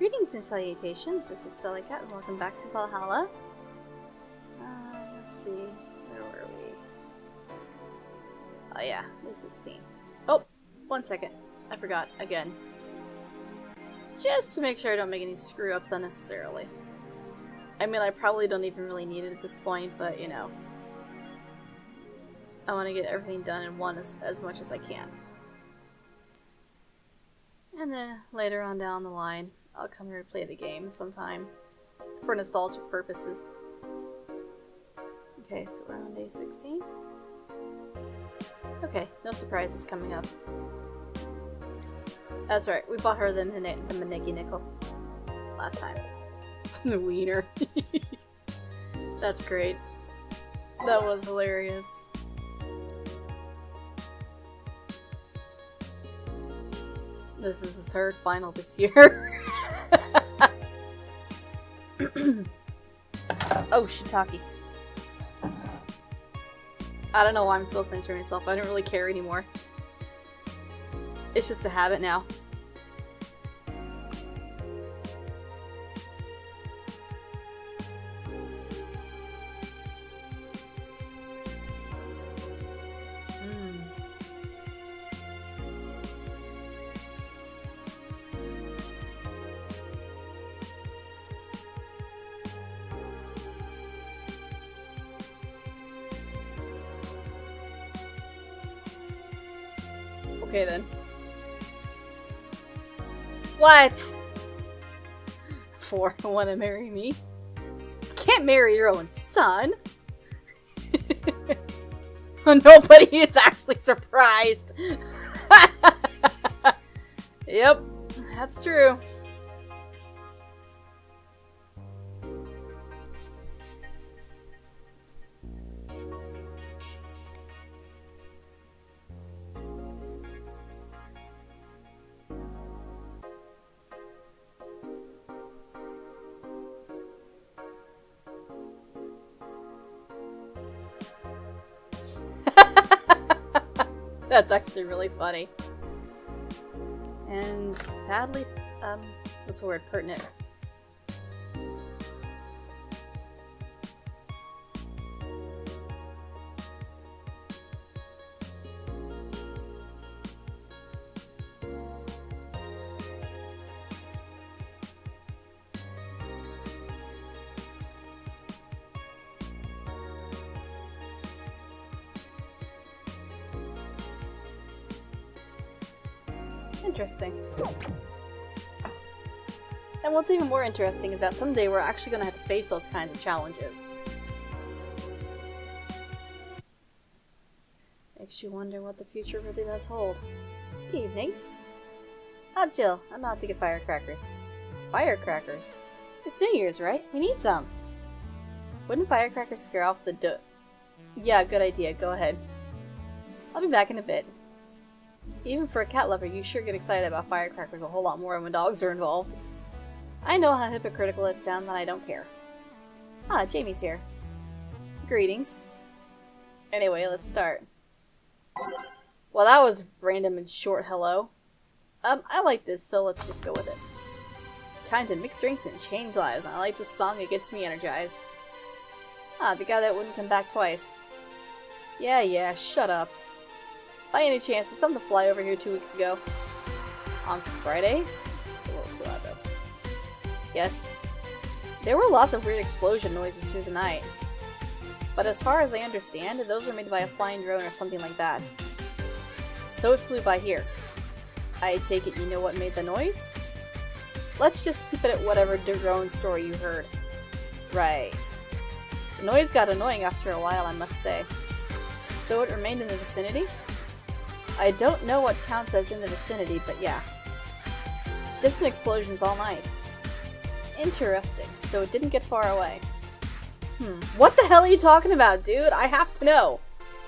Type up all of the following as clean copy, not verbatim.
Greetings and salutations, this is Felicat and welcome back to Valhalla. Let's see, where were we? Oh yeah, day 16. Oh, 1 second, I forgot, again. Just to make sure I don't make any screw-ups unnecessarily. I mean, I probably don't even really need it at this point, but you know. I want to get everything done in one as much as I can. And then later on down the line, I'll come here to play the game sometime for nostalgic purposes. Okay, so we're on day 16. Okay, no surprises coming up. That's right, we bought her the Maneki Nickel last time. The wiener. That's great. That was hilarious. This is the third final this year. Oh, shiitake. I don't know why I'm still censoring myself. I don't really care anymore. It's just a habit now. Okay then. What? For wanna marry me? You can't marry your own son. Nobody is actually surprised. Yep, that's true. That's actually really funny. And sadly, what's the word? Pertinent. Interesting. And what's even more interesting is that someday we're actually going to have to face those kinds of challenges. Makes you wonder what the future really does hold. Good evening. Oh, Jill, I'm out to get firecrackers. Firecrackers? It's New Year's, right? We need some. Wouldn't firecrackers scare off the Yeah, good idea. Go ahead. I'll be back in a bit. Even for a cat lover, you sure get excited about firecrackers a whole lot more when dogs are involved. I know how hypocritical it sounds, and I don't care. Ah, Jamie's here. Greetings. Anyway, let's start. Well, that was random and short hello. I like this, so let's just go with it. Time to mix drinks and change lives. I like this song, it gets me energized. Ah, the guy that wouldn't come back twice. Yeah, shut up. By any chance, did something fly over here 2 weeks ago? On Friday? It's a little too loud though. Yes. There were lots of weird explosion noises through the night. But as far as I understand, those were made by a flying drone or something like that. So it flew by here. I take it you know what made the noise? Let's just keep it at whatever drone story you heard. Right. The noise got annoying after a while, I must say. So it remained in the vicinity? I don't know what counts as in the vicinity, but yeah. Distant explosions all night. Interesting, so it didn't get far away. What the hell are you talking about, dude? I have to know.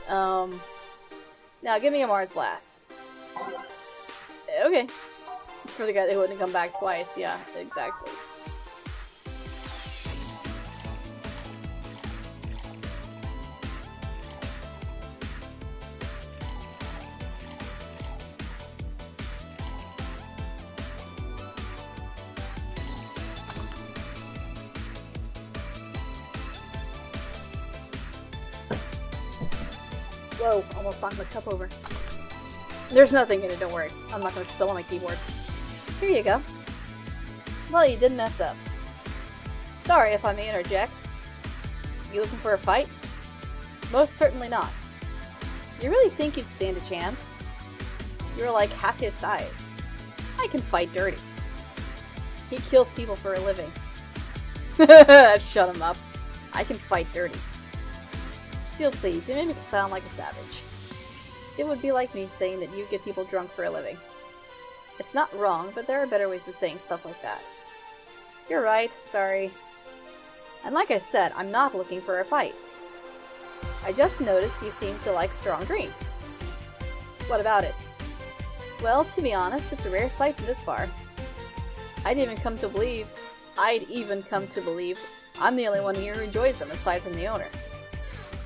Now give me a Mars Blast. Okay. For the guy that wouldn't come back twice, yeah, exactly. Whoa, almost knocked my cup over. There's nothing in it, don't worry. I'm not gonna spill on my keyboard. Here you go. Well, you did mess up. Sorry if I may interject. You looking for a fight? Most certainly not. You really think you'd stand a chance? You're like half his size. I can fight dirty. He kills people for a living. Shut him up. I can fight dirty. Jill, please, you made me sound like a savage. It would be like me saying that you get people drunk for a living. It's not wrong, but there are better ways of saying stuff like that. You're right, sorry. And like I said, I'm not looking for a fight. I just noticed you seem to like strong drinks. What about it? Well, to be honest, it's a rare sight from this far. I'd even come to believe I'm the only one here who enjoys them aside from the owner.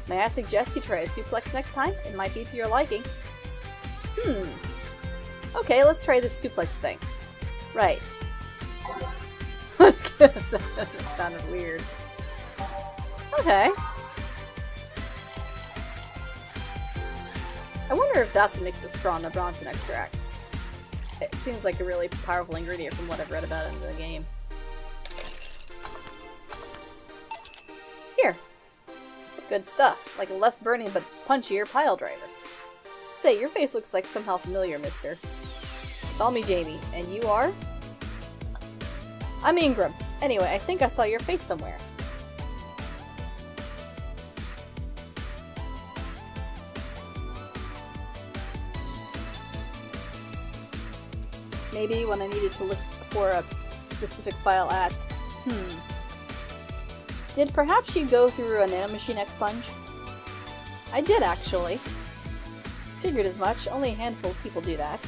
May I suggest you try a suplex next time? It might be to your liking. Okay, let's try this suplex thing. Right. Let's get it. That sounded weird. Okay. I wonder if that's what makes the straw in the Bronson extract. It seems like a really powerful ingredient from what I've read about it in the game. Here. Good stuff. Like a less burning but punchier pile driver. Say, your face looks like somehow familiar, mister. Call me Jamie. And you are? I'm Ingram. Anyway, I think I saw your face somewhere. Maybe when I needed to look for a specific file at... Did perhaps you go through a nanomachine expunge? I did, actually. Figured as much, only a handful of people do that.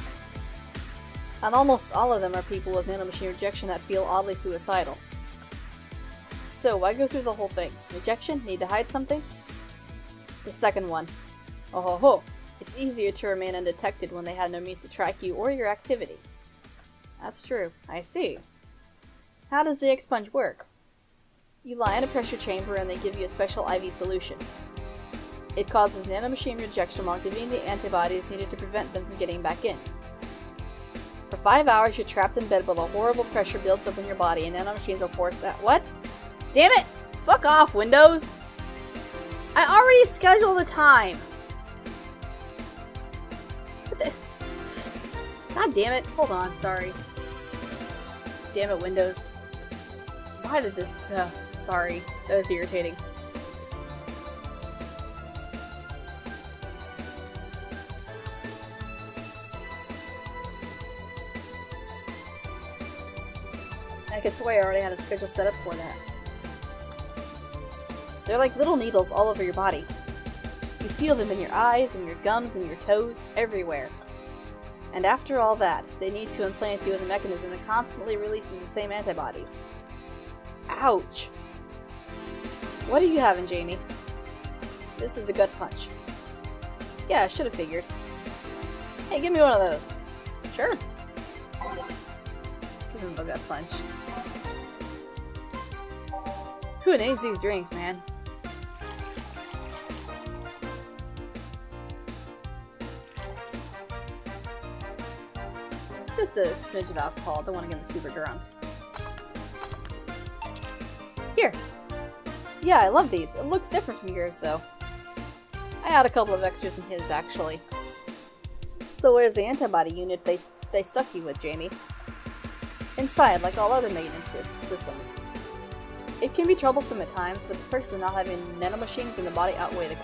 And almost all of them are people with nanomachine rejection that feel oddly suicidal. So, why go through the whole thing? Rejection? Need to hide something? The second one. Oh ho ho! It's easier to remain undetected when they have no means to track you or your activity. That's true. I see. How does the expunge work? You lie in a pressure chamber and they give you a special IV solution. It causes nanomachine rejection while giving you the antibodies needed to prevent them from getting back in. For 5 hours, you're trapped in bed while a horrible pressure builds up in your body and nanomachines are forced at— What? Damn it! Fuck off, Windows! I already scheduled the time! What the— God damn it. Hold on, sorry. Damn it, Windows. Why did this— sorry. That was irritating. I could swear I already had a schedule set up for that. They're like little needles all over your body. You feel them in your eyes, and your gums, and your toes, everywhere. And after all that, they need to implant you with a mechanism that constantly releases the same antibodies. Ouch! What are you having, Jamie? This is a gut punch. Yeah, I should have figured. Hey, give me one of those. Sure. Let's give him a gut punch. Who names these drinks, man? Just a smidge of alcohol. Don't want to get him super drunk. Here. Yeah, I love these. It looks different from yours, though. I had a couple of extras in his, actually. So where's the antibody unit they stuck you with, Jamie? Inside, like all other maintenance systems. It can be troublesome at times, but the perks of not having nanomachines in the body outweigh the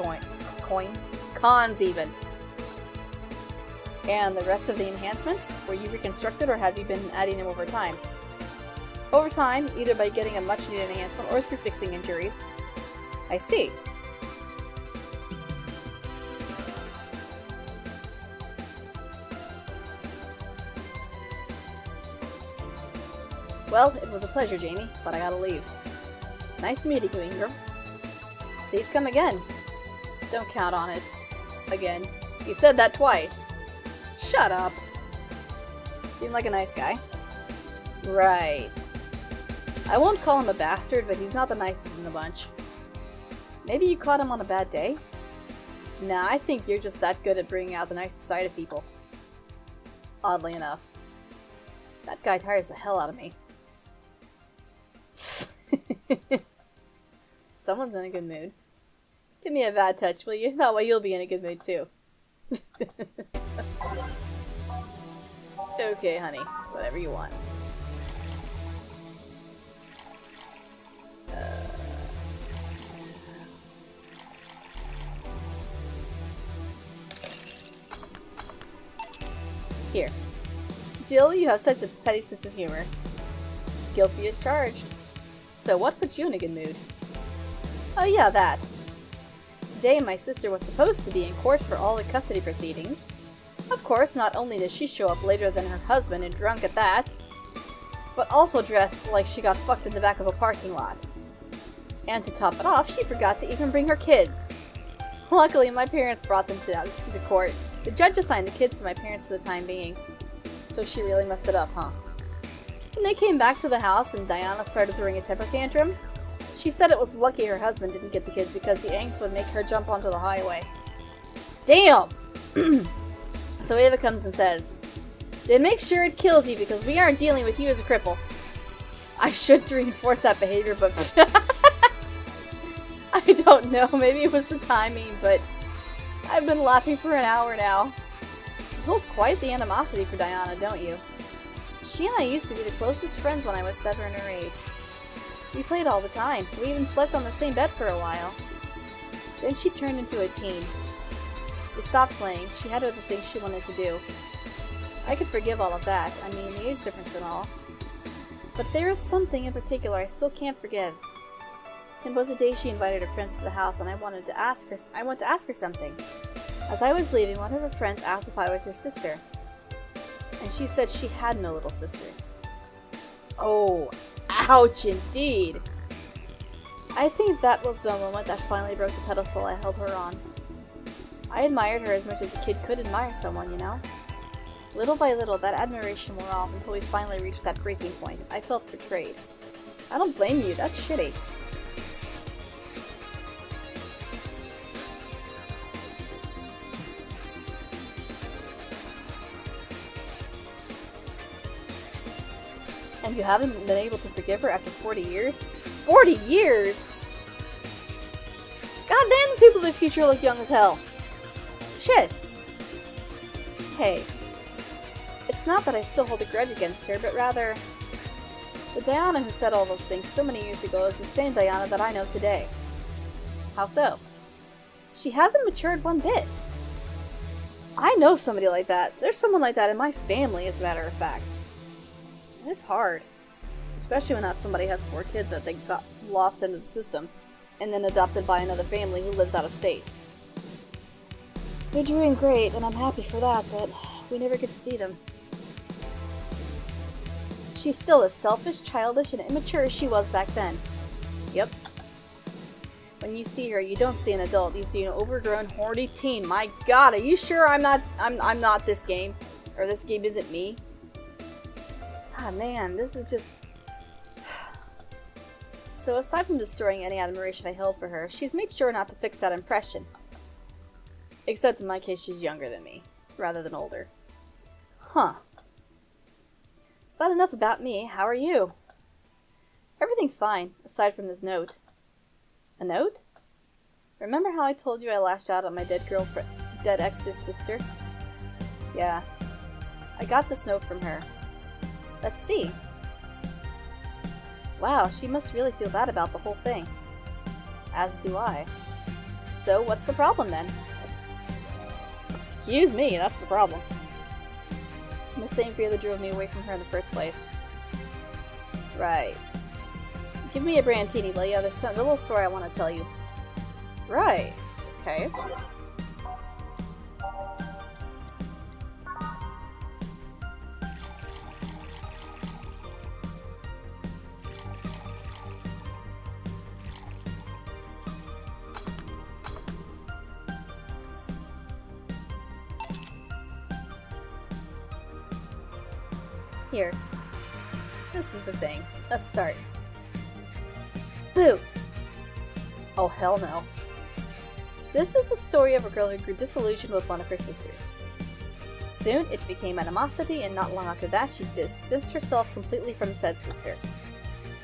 cons even. And the rest of the enhancements? Were you reconstructed or have you been adding them over time? Over time, either by getting a much needed enhancement or through fixing injuries. I see. Well, it was a pleasure, Jamie, but I gotta leave. Nice meeting you, Ingram. Please come again. Don't count on it. Again. You said that twice. Shut up. Seemed like a nice guy. Right. I won't call him a bastard, but he's not the nicest in the bunch. Maybe you caught him on a bad day? Nah, I think you're just that good at bringing out the nice side of people. Oddly enough. That guy tires the hell out of me. Someone's in a good mood. Give me a bad touch, will you? That way you'll be in a good mood too. Okay, honey. Whatever you want. Here. Jill, you have such a petty sense of humor. Guilty as charged. So what put you in a good mood? Oh yeah, that. Today my sister was supposed to be in court for all the custody proceedings. Of course, not only did she show up later than her husband and drunk at that, but also dressed like she got fucked in the back of a parking lot. And to top it off, she forgot to even bring her kids. Luckily, my parents brought them to the court. The judge assigned the kids to my parents for the time being. So she really messed it up, huh? When they came back to the house and Diana started throwing a temper tantrum, she said it was lucky her husband didn't get the kids because the angst would make her jump onto the highway. Damn! So Ava comes and says, "Then make sure it kills you because we aren't dealing with you as a cripple." I shouldn't reinforce that behavior, but I don't know, maybe it was the timing, but I've been laughing for an hour now. You hold quite the animosity for Diana, don't you? She and I used to be the closest friends when I was 7 or 8. We played all the time. We even slept on the same bed for a while. Then she turned into a teen. We stopped playing. She had other things she wanted to do. I could forgive all of that. I mean, the age difference and all. But there is something in particular I still can't forgive. It was a day she invited her friends to the house and I wanted to ask her something. As I was leaving, one of her friends asked if I was her sister. And she said she had no little sisters. Oh, ouch indeed. I think that was the moment that finally broke the pedestal I held her on. I admired her as much as a kid could admire someone, you know? Little by little, that admiration wore off until we finally reached that breaking point. I felt betrayed. I don't blame you, that's shitty. And you haven't been able to forgive her after 40 years? 40 years?! God damn, the people of the future look young as hell. Shit. Hey. It's not that I still hold a grudge against her, but rather, the Diana who said all those things so many years ago is the same Diana that I know today. How so? She hasn't matured one bit. I know somebody like that. There's someone like that in my family, as a matter of fact. And it's hard. Especially when that somebody has 4 kids that they got lost into the system, and then adopted by another family who lives out of state. They're doing great, and I'm happy for that, but we never get to see them. She's still as selfish, childish, and immature as she was back then. Yep. When you see her, you don't see an adult, you see an overgrown, horny teen. My god, are you sure I'm not this game? Or this game isn't me? Ah man, this is just... So aside from destroying any admiration I held for her, she's made sure not to fix that impression. Except in my case, she's younger than me, rather than older. Huh. But enough about me, how are you? Everything's fine, aside from this note. A note? Remember how I told you I lashed out on my dead ex's sister? Yeah. I got this note from her. Let's see. Wow, she must really feel bad about the whole thing. As do I. So, what's the problem then? Excuse me, that's the problem. The same fear that drove me away from her in the first place. Right. Give me a brandini, will you? There's a little story I want to tell you. Right. Okay. Here. This is the thing. Let's start. Boo! Oh, hell no. This is the story of a girl who grew disillusioned with one of her sisters. Soon, it became animosity, and not long after that, she distanced herself completely from said sister.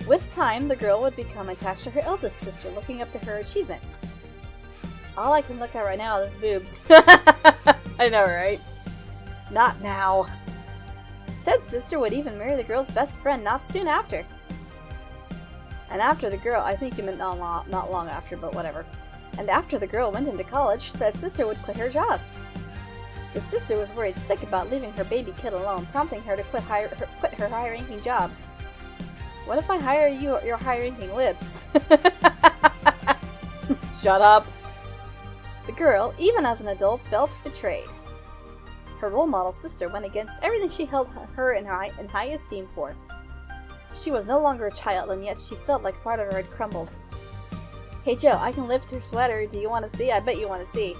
With time, the girl would become attached to her eldest sister, looking up to her achievements. All I can look at right now are those boobs. I know, right? Not now. Said sister would even marry the girl's best friend not soon after. And after the girl, I think you meant not long after, but whatever. And after the girl went into college, said sister would quit her job. The sister was worried sick about leaving her baby kid alone, prompting her to quit her high-ranking job. What if I hire you your high-ranking lips? Shut up! The girl, even as an adult, felt betrayed. Her role model sister went against everything she held her in high esteem for. She was no longer a child, and yet she felt like part of her had crumbled. Hey Joe, I can lift her sweater. Do you want to see? I bet you want to see.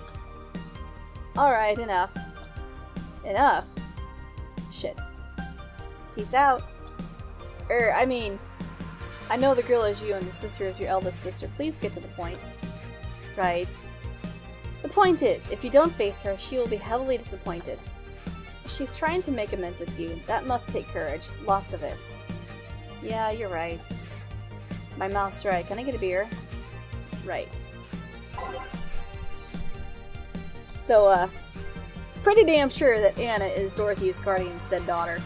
Alright, enough. Enough. Shit. Peace out. I know the girl is you and the sister is your eldest sister. Please get to the point. Right. The point is, if you don't face her, she will be heavily disappointed. She's trying to make amends with you. That must take courage. Lots of it. Yeah, you're right. My mouth's dry. Can I get a beer? Right. So, pretty damn sure that Anna is Dorothy's guardian's dead daughter.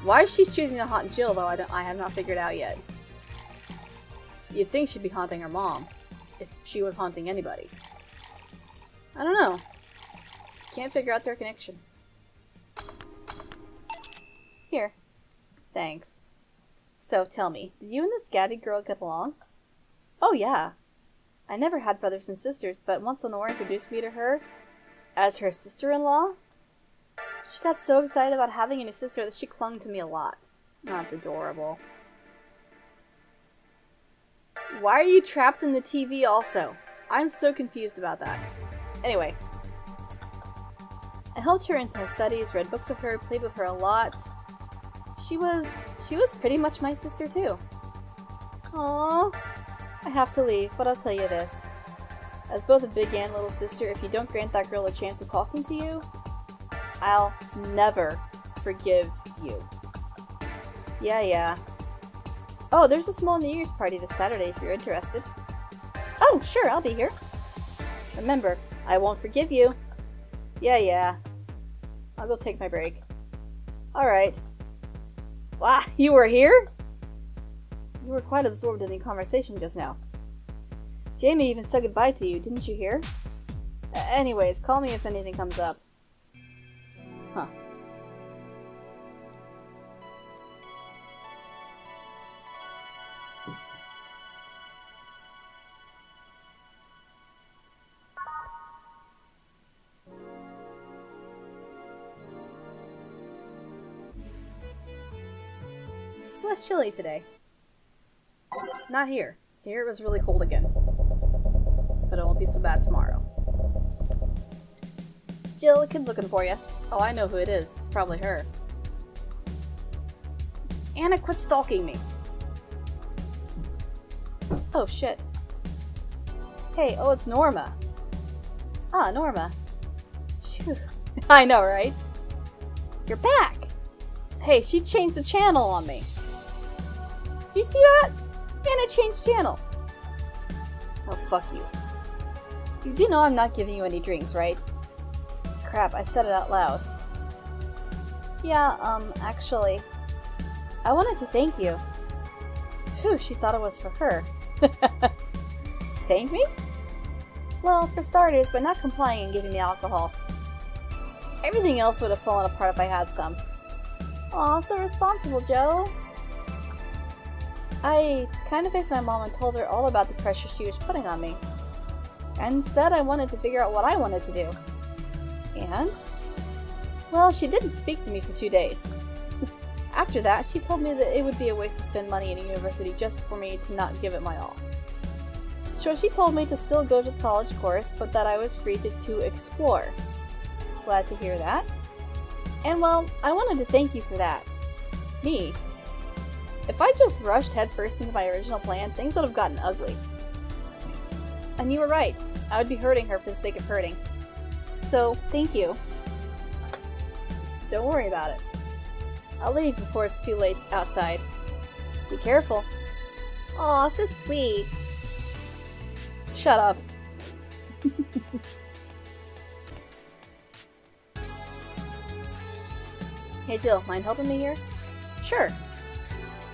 Why she's choosing to haunt Jill, though, I have not figured out yet. You'd think she'd be haunting her mom, if she was haunting anybody. I don't know. Can't figure out their connection. Here. Thanks. So, tell me, did you and this Gabby girl get along? Oh, yeah. I never had brothers and sisters, but once Lenore introduced me to her as her sister-in-law, she got so excited about having a new sister that she clung to me a lot. That's adorable. Why are you trapped in the TV also? I'm so confused about that. Anyway. I helped her into her studies, read books with her, played with her a lot. She was pretty much my sister too. Aww. I have to leave, but I'll tell you this. As both a big and little sister, if you don't grant that girl a chance of talking to you, I'll never forgive you. Yeah. Oh, there's a small New Year's party this Saturday if you're interested. Oh, sure, I'll be here. Remember, I won't forgive you. Yeah. I'll go take my break. Alright. Wow, you were here? You were quite absorbed in the conversation just now. Jamie even said goodbye to you, didn't you hear? Anyways, call me if anything comes up. Huh. It's less chilly today. Not here. Here it was really cold again. But it won't be so bad tomorrow. Jill, the kid's looking for you. Oh, I know who it is. It's probably her. Anna, quit stalking me. Oh, shit. Hey, oh, it's Norma. Ah, Norma. Phew. I know, right? You're back! Hey, she changed the channel on me. You see that? Anna changed channel. Oh, fuck you. You do know I'm not giving you any drinks, right? Crap, I said it out loud. Yeah, actually, I wanted to thank you. Phew, she thought it was for her. Thank me? Well, for starters, by not complying and giving me alcohol. Everything else would have fallen apart if I had some. Aw, so responsible, Joe. I kind of faced my mom and told her all about the pressure she was putting on me. And said I wanted to figure out what I wanted to do. And? Well, she didn't speak to me for 2 days. After that, she told me that it would be a waste to spend money in a university just for me to not give it my all. So she told me to still go to the college course, but that I was free to explore. Glad to hear that. And well, I wanted to thank you for that. Me. If I just rushed headfirst into my original plan, things would have gotten ugly. And you were right. I would be hurting her for the sake of hurting. So, thank you. Don't worry about it. I'll leave before it's too late outside. Be careful. Aw, so sweet. Shut up. Hey Jill, mind helping me here? Sure.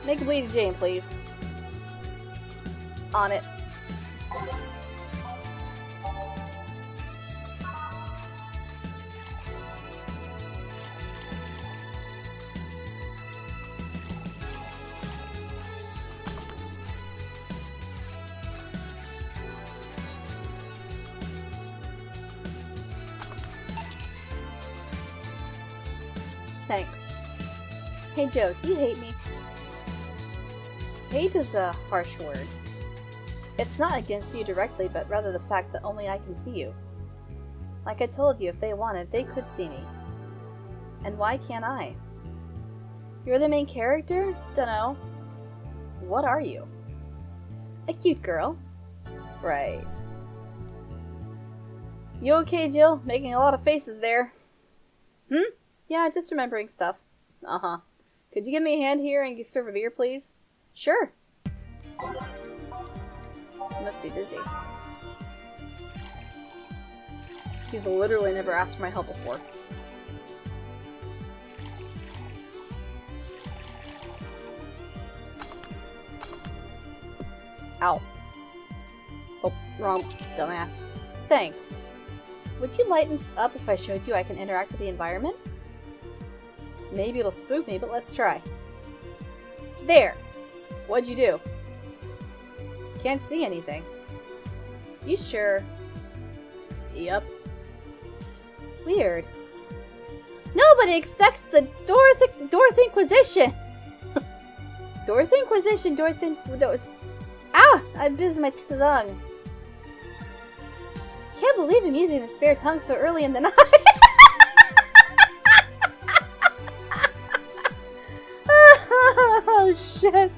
Make a bleeding Jane, please. On it. Thanks. Hey Joe, do you hate me? Hate is a harsh word. It's not against you directly, but rather the fact that only I can see you. Like I told you, if they wanted, they could see me. And why can't I? You're the main character? Dunno. What are you? A cute girl. Right. You okay, Jill? Making a lot of faces there. Yeah, just remembering stuff. Uh-huh. Could you give me a hand here and serve a beer, please? Sure. He must be busy. He's literally never asked for my help before. Ow. Oh, wrong. Dumbass. Thanks. Would you lighten up if I showed you I can interact with the environment? Maybe it'll spook me, but let's try. There! What'd you do? Can't see anything. You sure? Yep. Weird. Nobody expects the Dorth Inquisition! Dorth Inquisition, Ah! I bit my tongue. Can't believe I'm using the spare tongue so early in the night. Oh shit.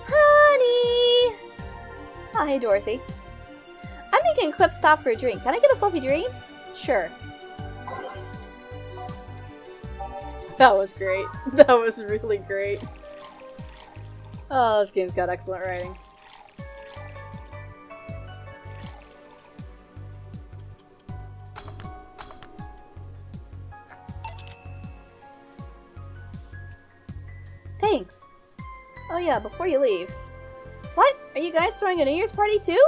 Honey! Oh, hey Dorothy. I'm making a quick stop for a drink. Can I get a fluffy dream? Sure. That was great. That was really great. Oh, this game's got excellent writing. Thanks. Oh yeah, before you leave. What? Are you guys throwing a New Year's party too?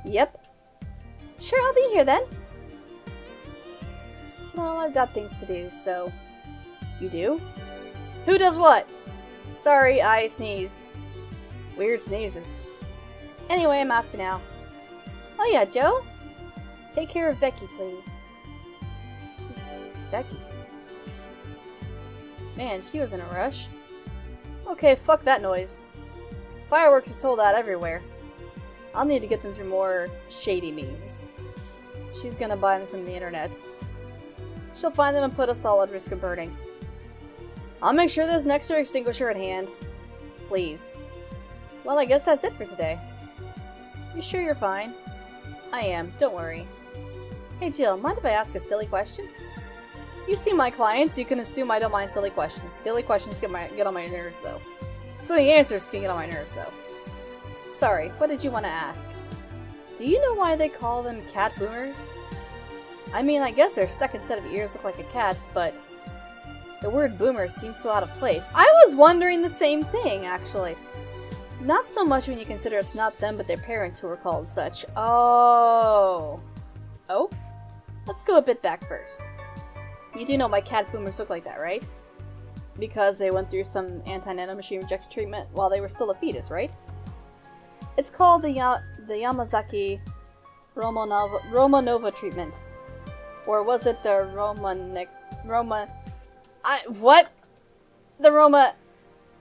Yep. Sure, I'll be here then. Well, I've got things to do, so... You do? Who does what? Sorry, I sneezed. Weird sneezes. Anyway, I'm out for now. Oh yeah, Joe? Take care of Becky, please. Becky? Man, she was in a rush. Okay, fuck that noise. Fireworks are sold out everywhere. I'll need to get them through more shady means. She's gonna buy them from the internet. She'll find them and put us all at risk of burning. I'll make sure there's an extra extinguisher at hand. Please. Well, I guess that's it for today. You sure you're fine? I am, don't worry. Hey Jill, mind if I ask a silly question? You see my clients, you can assume I don't mind silly questions. Silly questions get on my nerves, though. Silly answers can get on my nerves, though. Sorry, what did you want to ask? Do you know why they call them cat boomers? I mean, I guess their second set of ears look like a cat's, but the word boomer seems so out of place. I was wondering the same thing, actually. Not so much when you consider it's not them, but their parents who were called such. Oh. Oh? Let's go a bit back first. You do know why cat boomers look like that, right? Because they went through some anti-nanomachine rejection treatment while they were still a fetus, right? It's called the Yamazaki Romanova treatment. Or was it the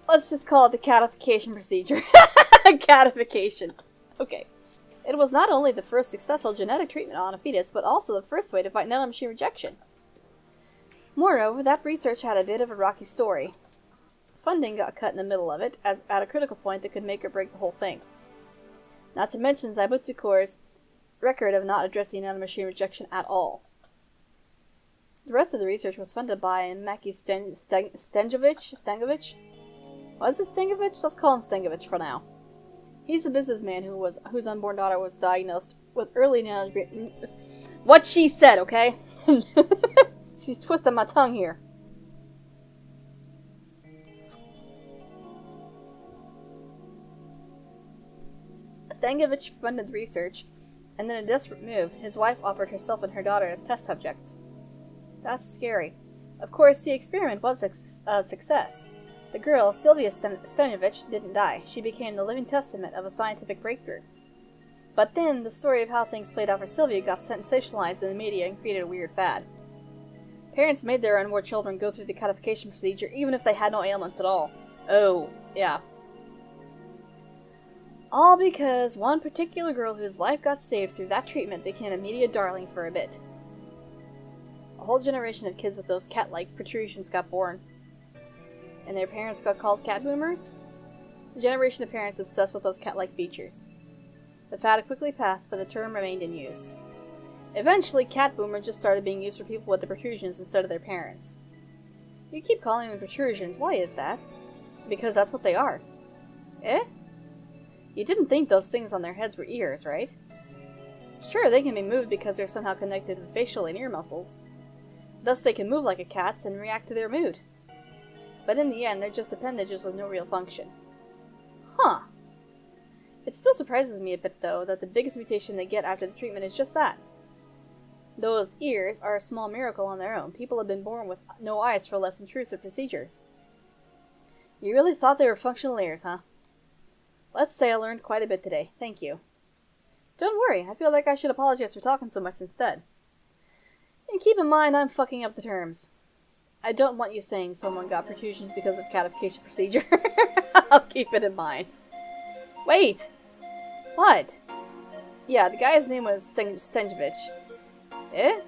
let's just call it the catification procedure. Catification. Okay. It was not only the first successful genetic treatment on a fetus, but also the first way to fight nanomachine rejection. Moreover, that research had a bit of a rocky story. Funding got cut in the middle of it, at a critical point that could make or break the whole thing. Not to mention Zaibutsukor's record of not addressing nanomachine rejection at all. The rest of the research was funded by Maki Stengovich? Was it Stengovich? Let's call him Stengovich for now. He's a businessman whose unborn daughter was diagnosed with early nanomachine. What she said, okay? She's twisting my tongue here. Stengovich funded the research, and in a desperate move, his wife offered herself and her daughter as test subjects. That's scary. Of course, the experiment was a success. The girl, Sylvia Stengovich, didn't die. She became the living testament of a scientific breakthrough. But then, the story of how things played out for Sylvia got sensationalized in the media and created a weird fad. Parents made their unborn children go through the codification procedure even if they had no ailments at all. Oh, yeah. All because one particular girl whose life got saved through that treatment became a media darling for a bit. A whole generation of kids with those cat-like protrusions got born. And their parents got called cat boomers? A generation of parents obsessed with those cat-like features. The fad quickly passed, but the term remained in use. Eventually, cat boomer just started being used for people with the protrusions instead of their parents. You keep calling them protrusions, why is that? Because that's what they are. Eh? You didn't think those things on their heads were ears, right? Sure, they can be moved because they're somehow connected to the facial and ear muscles. Thus they can move like a cat's and react to their mood. But in the end, they're just appendages with no real function. Huh. It still surprises me a bit, though, that the biggest mutation they get after the treatment is just that. Those ears are a small miracle on their own. People have been born with no eyes for less intrusive procedures. You really thought they were functional ears, huh? Let's say I learned quite a bit today. Thank you. Don't worry, I feel like I should apologize for talking so much instead. And keep in mind, I'm fucking up the terms. I don't want you saying someone got protrusions because of codification procedure. I'll keep it in mind. Wait! What? Yeah, the guy's name was Stengovich. Eh?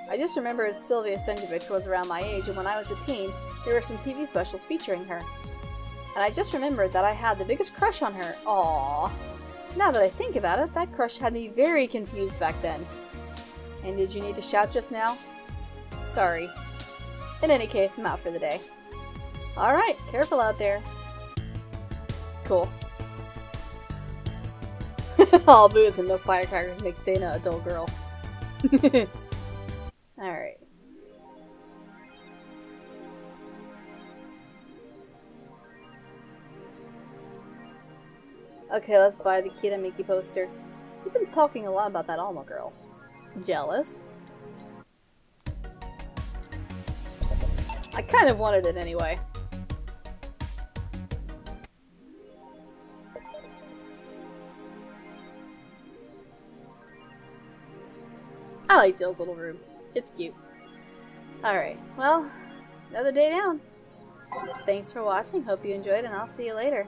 I just remembered Sylvia Stengovich was around my age, and when I was a teen, there were some TV specials featuring her. And I just remembered that I had the biggest crush on her. Aww. Now that I think about it, that crush had me very confused back then. And did you need to shout just now? Sorry. In any case, I'm out for the day. Alright, careful out there. Cool. All booze and no firecrackers makes Dana a dull girl. Alright. Okay, let's buy the Kiramiki poster. You've been talking a lot about that Alma girl. Jealous? I kind of wanted it anyway. I like Jill's little room. It's cute. Alright, well, another day down. Thanks for watching, hope you enjoyed, and I'll see you later.